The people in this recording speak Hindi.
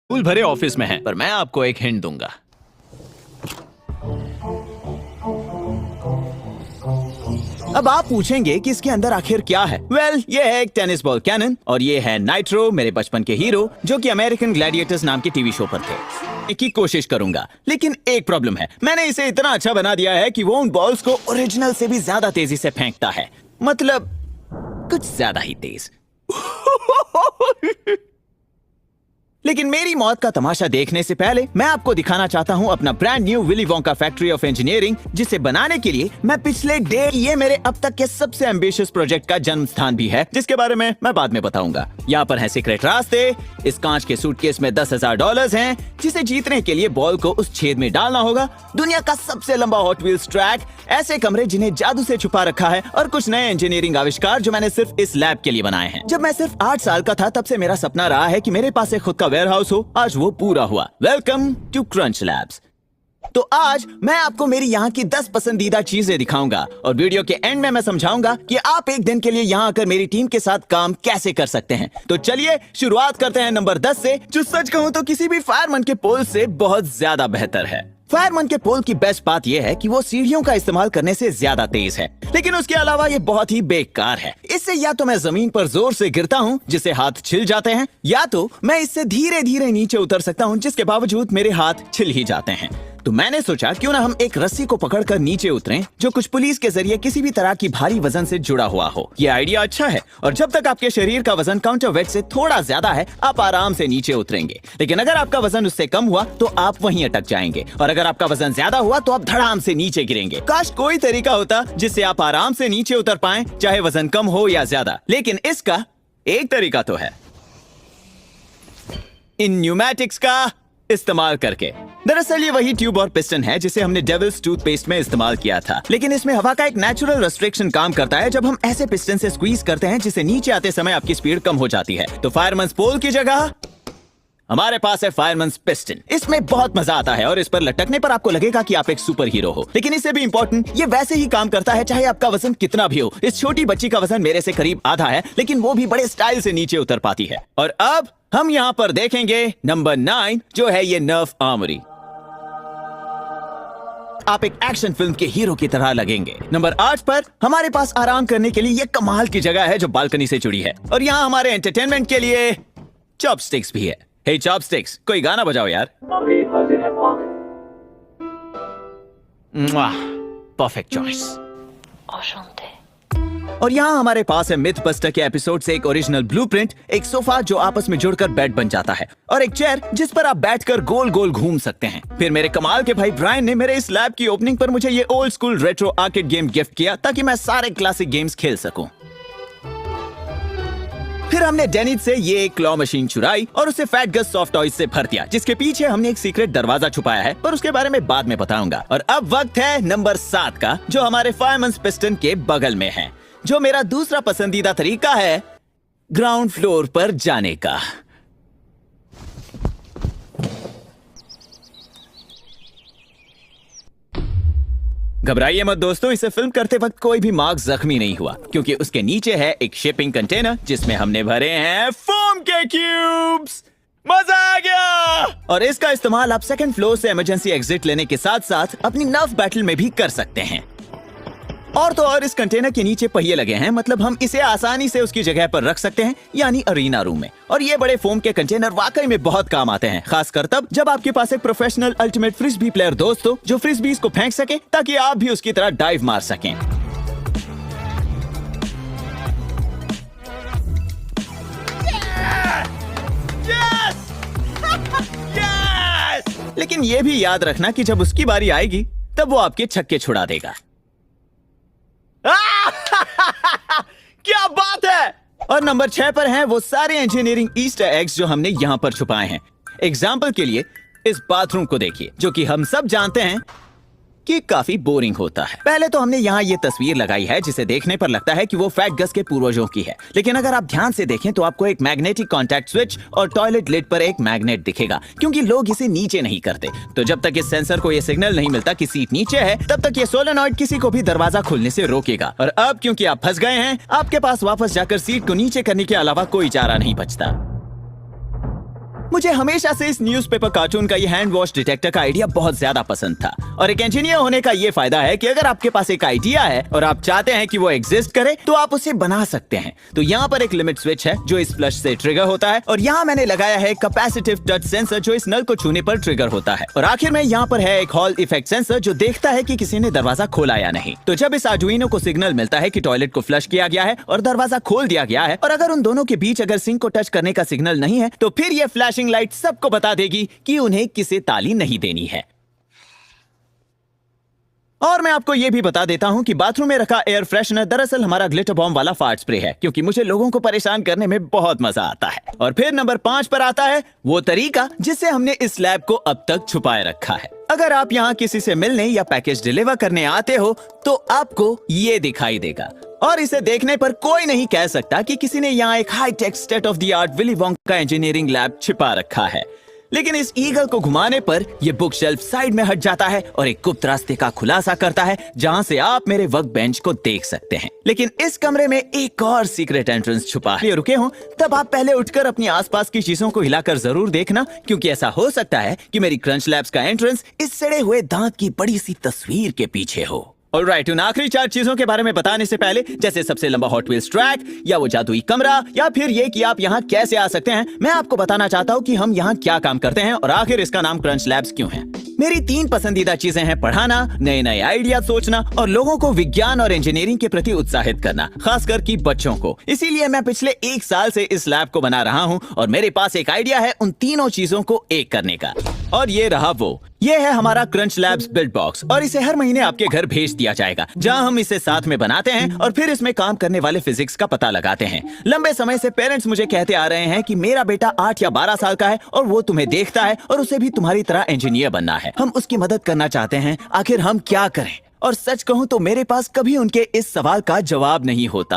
फूल भरे ऑफिस में है, पर मैं आपको एक हिंट दूंगा। अब आप पूछेंगे कि इसके अंदर आखिर क्या है। वेल, ये है एक टेनिस बॉल कैनन और ये है नाइट्रो, मेरे बचपन के हीरो, जो कि अमेरिकन ग्लैडिएटर्स नाम के टीवी शो पर थे। की कोशिश करूंगा, लेकिन एक प्रॉब्लम है, मैंने इसे इतना अच्छा बना दिया है कि वो उन बॉल्स को ओरिजिनल से भी ज्यादा तेजी से फेंकता है, मतलब कुछ ज्यादा ही तेज। लेकिन मेरी मौत का तमाशा देखने से पहले मैं आपको दिखाना चाहता हूं अपना brand new Willy Wonka factory of engineering, जिसे बनाने के लिए मैं पिछले डेढ़, ये मेरे अब तक के सबसे एम्बिशियस प्रोजेक्ट का जन्म स्थान भी है, जिसके बारे में मैं बाद में बताऊंगा। यहाँ पर है सीक्रेट रास्ते, इस कांच के सूटकेस में $10,000 हैं, जिसे जीतने के लिए बॉल को उस छेद में डालना होगा, दुनिया का सबसे लंबा हॉट व्हील्स ट्रैक, ऐसे कमरे जिन्हें जादू से छुपा रखा है, और कुछ नए इंजीनियरिंग आविष्कार जो मैंने सिर्फ इस लैब के लिए बनाए हैं। जब मैं सिर्फ 8 साल का था, तब से मेरा सपना रहा है कि मेरे पास एक खुद का वेयरहाउस हो। आज वो पूरा हुआ। Welcome to Crunch Labs. तो आज मैं आपको मेरी यहाँ की 10 पसंदीदा चीजें दिखाऊंगा और वीडियो के एंड में मैं समझाऊंगा कि आप एक दिन के लिए यहाँ आकर मेरी टीम के साथ काम कैसे कर सकते हैं। तो चलिए शुरुआत करते हैं नंबर 10 से, जो सच कहूँ तो किसी भी फायरमैन के पोल से बहुत ज्यादा बेहतर है। फायरमैन के पोल की बेस्ट बात यह है कि वो सीढ़ियों का इस्तेमाल करने से ज्यादा तेज है, लेकिन उसके अलावा ये बहुत ही बेकार है। इससे या तो मैं जमीन पर जोर से गिरता हूँ जिससे हाथ छिल जाते हैं, या तो मैं इससे धीरे धीरे नीचे उतर सकता हूँ जिसके बावजूद मेरे हाथ छिल ही जाते हैं। तो मैंने सोचा क्यों ना हम एक रस्सी को पकड़कर नीचे उतरें, जो कुछ पुलिस के जरिए किसी भी तरह की भारी वजन से जुड़ा हुआ हो। ये आइडिया अच्छा है, और जब तक आपके शरीर का वजन काउंटर वेट से थोड़ा ज्यादा है, आप आराम से नीचे उतरेंगे। लेकिन अगर आपका वजन उससे कम हुआ तो आप वहीं अटक जाएंगे, और अगर आपका वजन ज्यादा हुआ तो आप धड़ाम से नीचे गिरेंगे। काश कोई तरीका होता जिससे आप आराम से नीचे उतर पाएं, चाहे वजन कम हो या ज्यादा। लेकिन इसका एक तरीका तो है, इन न्यूमैटिक्स का इस्तेमाल करके। दरअसल ये वही ट्यूब और पिस्टन है जिसे हमने डेविल्स टूथपेस्ट में इस्तेमाल किया था, लेकिन इसमें हवा का एक नेचुरल रेस्ट्रिक्शन काम करता है जब हम ऐसे पिस्टन से स्क्वीज करते हैं जिससे नीचे आते समय आपकी स्पीड कम हो जाती है। तो फायरमैन्स पोल की जगह हमारे पास है फायरमैन्स पिस्टन। इसमें बहुत मजा आता है और इस पर लटकने पर आपको लगेगा कि आप एक सुपर हीरो हो। लेकिन इससे भी इम्पोर्टेंट, ये वैसे ही काम करता है चाहे आपका वजन कितना भी हो। इस छोटी बच्ची का वजन मेरे से करीब आधा है, लेकिन वो भी बड़े स्टाइल से नीचे उतर पाती है। और अब हम यहाँ पर देखेंगे नंबर 9, जो है ये नर्फ आर्मरी। आप एक एक्शन फिल्म के हीरो की तरह लगेंगे। नंबर 8 पर हमारे पास आराम करने के लिए ये कमाल की जगह है जो बालकनी से जुड़ी है, और यहाँ हमारे एंटरटेनमेंट के लिए चॉपस्टिक्स भी है। हे चॉपस्टिक्स, कोई गाना बजाओ यार। Perfect choice. और यहाँ हमारे पास है मिथ बस्टर के एपिसोड से एक ओरिजिनल ब्लूप्रिंट, एक सोफा जो आपस में जुड़कर बेड बन जाता है, और एक चेयर जिस पर आप बैठकर गोल गोल घूम सकते हैं। फिर मेरे कमाल के भाई ब्रायन ने मेरे इस लैब की ओपनिंग पर मुझे ये old school retro arcade game gift किया ताकि मैं सारे क्लासिक गेम्स खेल सकूं। फिर हमने डेनिथ से ये एक क्लॉ मशीन चुराई और उसे फैट गस सॉफ्ट टॉयज से भर दिया, जिसके पीछे हमने एक सीक्रेट दरवाजा छुपाया है, पर उसके बारे में बाद में बताऊंगा। और अब वक्त है नंबर 7 का, जो हमारे फायरमैन्स पिस्टन के बगल में है, जो मेरा दूसरा पसंदीदा तरीका है ग्राउंड फ्लोर पर जाने का। घबराइए मत दोस्तों, इसे फिल्म करते वक्त कोई भी मार्क जख्मी नहीं हुआ, क्योंकि उसके नीचे है एक शिपिंग कंटेनर जिसमें हमने भरे हैं फोम के क्यूब्स। मजा आ गया। और इसका इस्तेमाल आप सेकंड फ्लोर से इमरजेंसी एग्जिट लेने के साथ साथ अपनी नर्फ बैटल में भी कर सकते हैं। और तो और इस कंटेनर के नीचे पहिए लगे हैं, मतलब हम इसे आसानी से उसकी जगह पर रख सकते हैं, यानी अरीना रूम में। और ये बड़े फोम के कंटेनर वाकई में बहुत काम आते हैं, खासकर तब जब आपके पास एक प्रोफेशनल अल्टीमेट फ्रिस्बी प्लेयर दोस्त हो जो फ्रिस्बीज को फेंक सके ताकि आप भी उसकी तरह डाइव मार सकें। लेकिन ये भी याद रखना कि जब उसकी बारी आएगी तब वो आपके छक्के छुड़ा देगा। क्या बात है। और नंबर 6 पर हैं वो सारे इंजीनियरिंग ईस्टर एग्स जो हमने यहाँ पर छुपाए हैं। एग्जाम्पल के लिए इस बाथरूम को देखिए, जो कि हम सब जानते हैं कि काफी बोरिंग होता है। पहले तो हमने यहाँ ये तस्वीर लगाई है जिसे देखने पर लगता है कि वो फैट गस के पूर्वजों की है, लेकिन अगर आप ध्यान से देखें तो आपको एक मैग्नेटिक कॉन्टैक्ट स्विच और टॉयलेट लिड पर एक मैग्नेट दिखेगा, क्योंकि लोग इसे नीचे नहीं करते। तो जब तक इस सेंसर को ये सिग्नल नहीं मिलता कि सीट नीचे है, तब तक ये सोलेनॉइड किसी को भी दरवाजा खोलने से रोकेगा। और अब क्योंकि आप फंस गए हैं, आपके पास वापस जाकर सीट को नीचे करने के अलावा कोई चारा नहीं बचता। मुझे हमेशा से इस न्यूज़पेपर कार्टून का ये हैंड वॉश डिटेक्टर का आइडिया बहुत ज्यादा पसंद था। और एक इंजीनियर होने का ये फायदा है कि अगर आपके पास एक आइडिया है और आप चाहते हैं कि वो एग्जिस्ट करे तो आप उसे बना सकते हैं। तो यहाँ पर एक लिमिट स्विच है जो इस फ्लश से ट्रिगर होता है, और यहाँ मैंने लगाया है कैपेसिटिव टच सेंसर जो इस नल को छूने पर ट्रिगर होता है। और आखिर में यहाँ पर है एक हॉल इफेक्ट सेंसर जो देखता है कि किसी ने दरवाजा खोला या नहीं। तो जब इस आर्डुइनो को सिग्नल मिलता है कि टॉयलेट को फ्लश किया गया है और दरवाजा खोल दिया गया है, और अगर उन दोनों के बीच अगर सिंक को टच करने का सिग्नल नहीं है, तो फिर ये फ्लैशिंग लाइट सबको बता देगी कि उन्हें किसे ताली नहीं देनी है। और मैं आपको यह भी बता देता हूं कि बाथरूम में रखा एयर फ्रेशनर दरअसल हमारा ग्लिटर बॉम्ब वाला फार्ट स्प्रे है, क्योंकि मुझे लोगों को परेशान करने में बहुत मजा आता है। और फिर नंबर 5 पर आता है वो तरीका जिससे हमने इस लैब को अब तक छुपाए रखा है। अगर आप यहाँ किसी से मिलने या पैकेज डिलीवर करने आते हो तो आपको ये दिखाई देगा, और इसे देखने पर कोई नहीं कह सकता कि किसी ने यहाँ एक high tech state of the art Willy Wonka engineering lab छिपा रखा है। लेकिन इस ईगल को घुमाने पर यह बुक शेल्फ साइड में हट जाता है और एक गुप्त रास्ते का खुलासा करता है जहां से आप मेरे वर्क बेंच को देख सकते हैं। लेकिन इस कमरे में एक और सीक्रेट एंट्रेंस छुपा है। रुके हो तब आप पहले उठकर अपनी आसपास की चीजों को हिलाकर जरूर देखना, क्योंकि ऐसा हो सकता है कि मेरी क्रंच लैब्स का एंट्रेंस इस सड़े हुए दांत की बड़ी सी तस्वीर के पीछे हो। ऑलराइट, उन आखिरी 4 चीजों के बारे में बताने से पहले, जैसे सबसे लंबा हॉट व्हील्स ट्रैक या वो जादुई कमरा या फिर ये कि आप यहाँ कैसे आ सकते हैं, मैं आपको बताना चाहता हूँ कि हम यहाँ क्या काम करते हैं और आखिर इसका नाम क्रंच लैब्स क्यों है। मेरी 3 पसंदीदा चीजें हैं पढ़ाना, नए नए आइडिया सोचना और लोगों को विज्ञान और इंजीनियरिंग के प्रति उत्साहित करना, खासकर कि बच्चों को। इसीलिए मैं पिछले 1 साल से इस लैब को बना रहा हूँ और मेरे पास एक आइडिया है उन तीनों चीजों को एक करने का। और ये रहा वो, ये है हमारा क्रंच लैब्स बिल्ड बॉक्स, और इसे हर महीने आपके घर भेज दिया जाएगा, जहां हम इसे साथ में बनाते हैं और फिर इसमें काम करने वाले फिजिक्स का पता लगाते हैं। लंबे समय से पेरेंट्स मुझे कहते आ रहे हैं कि मेरा बेटा 8 या 12 साल का है और वो तुम्हें देखता है और उसे भी तुम्हारी तरह इंजीनियर बनना है। हम उसकी मदद करना चाहते हैं, आखिर हम क्या करें? और सच कहूं तो मेरे पास कभी उनके इस सवाल का जवाब नहीं होता।